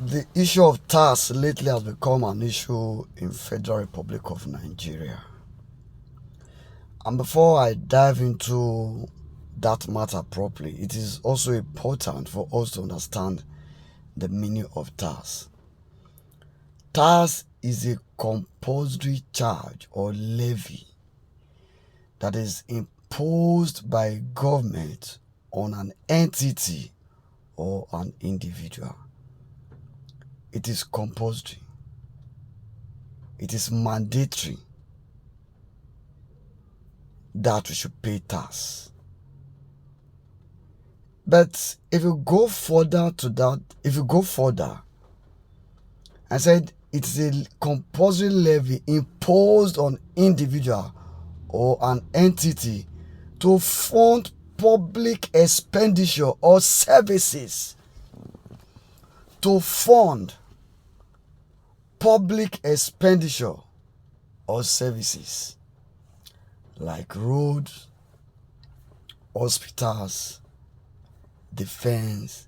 The issue of tax lately has become an issue in Federal Republic of Nigeria. And before I dive into that matter properly, it is also important for us to understand the meaning of tax. Tax is a compulsory charge or levy that is imposed by government on an entity or an individual. It is compulsory. It is mandatory that we should pay tax. But if you go further I said it's a compulsory levy imposed on individual or an entity to fund public expenditure or services. To fund public expenditure or services like roads, hospitals, defense,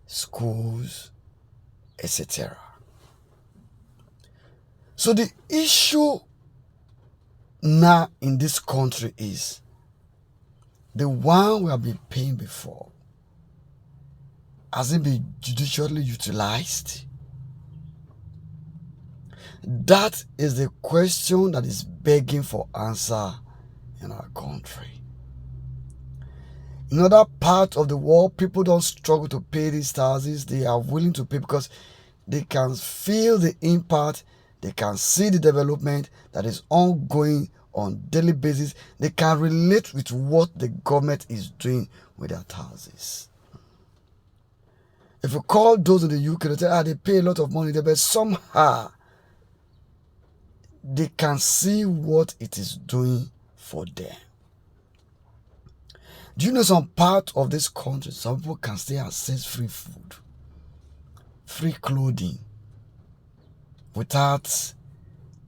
schools, etc. So the issue now in this country is the one we have been paying before. Has it been judicially utilized? That is the question that is begging for answer in our country. In other parts of the world, people don't struggle to pay these taxes. They are willing to pay because they can feel the impact. They can see the development that is ongoing on daily basis. They can relate with what the government is doing with their taxes. If you call those in the UK, they say, they pay a lot of money there, but somehow they can see what it is doing for them. Do you know some part of this country, some people can still access free food, free clothing, without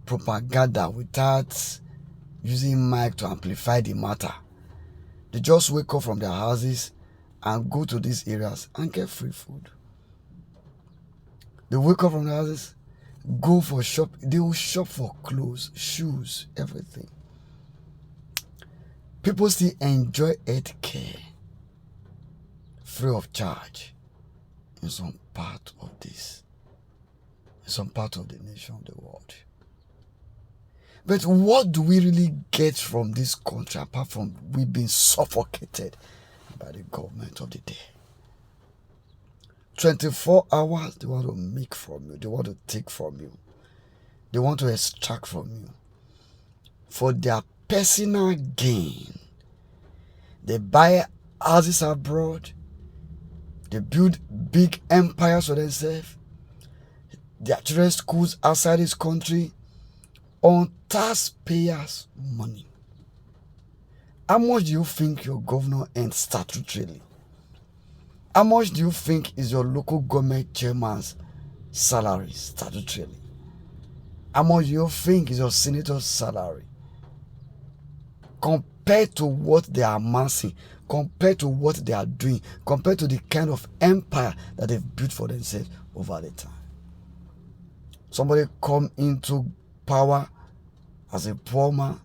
propaganda, without using mic to amplify the matter. They just wake up from their houses and go to these areas and get free food. They wake up from their houses, go for shop. They will shop for clothes, shoes, everything. People still enjoy health care free of charge in some part of this, in some part of the nation, the world. But what do we really get from this country apart from we being suffocated by the government of the day? 24 hours they want to make from you, they want to take from you, they want to extract from you for their personal gain. They buy houses abroad, they build big empires for themselves, their children's schools outside this country on taxpayers' money. How much do you think your governor earns statutorily? How much do you think is your local government chairman's salary statutorily? How much do you think is your senator's salary? Compared to what they are amassing, compared to what they are doing, compared to the kind of empire that they've built for themselves over the time. Somebody come into power as a poor man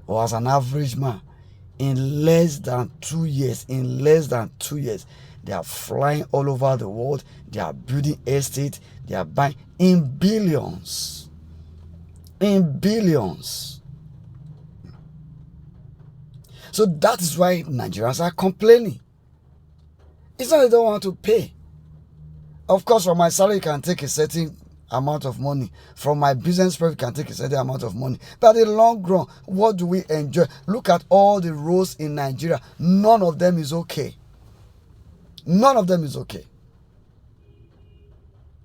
or as an average man in less than 2 years. In less than 2 years, they are flying all over the world. They are building estate. They are buying in billions. In billions. So that is why Nigerians are complaining. It's not that they don't want to pay. Of course, from my salary, you can take a certain amount of money. From my business profit, you can take a certain amount of money. But in the long run, what do we enjoy? Look at all the roads in Nigeria. None of them is okay. None of them is okay.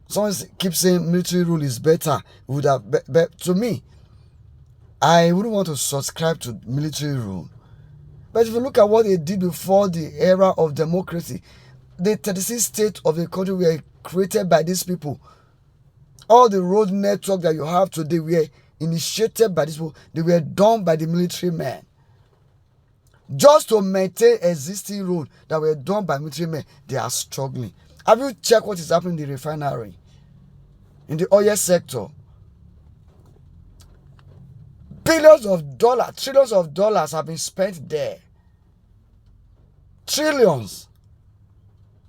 Someone keeps saying military rule is better. Would have, but to me, I wouldn't want to subscribe to military rule. But if you look at what they did before the era of democracy, the 36 states of the country were created by these people. All the road network that you have today were initiated by these people. They were done by the military men. Just to maintain existing roads that were done by military men, they are struggling. Have you checked what is happening in the refinery? In the oil sector? Billions of dollars, trillions of dollars have been spent there. Trillions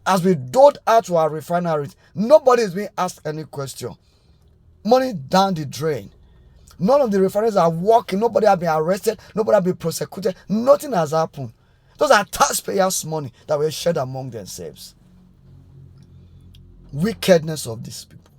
has been doled out to our refineries. Nobody is being asked any question. Money down the drain. None of the refineries are working. Nobody has been arrested. Nobody has been prosecuted. Nothing has happened. Those are taxpayers' money that were shared among themselves. Wickedness of these people.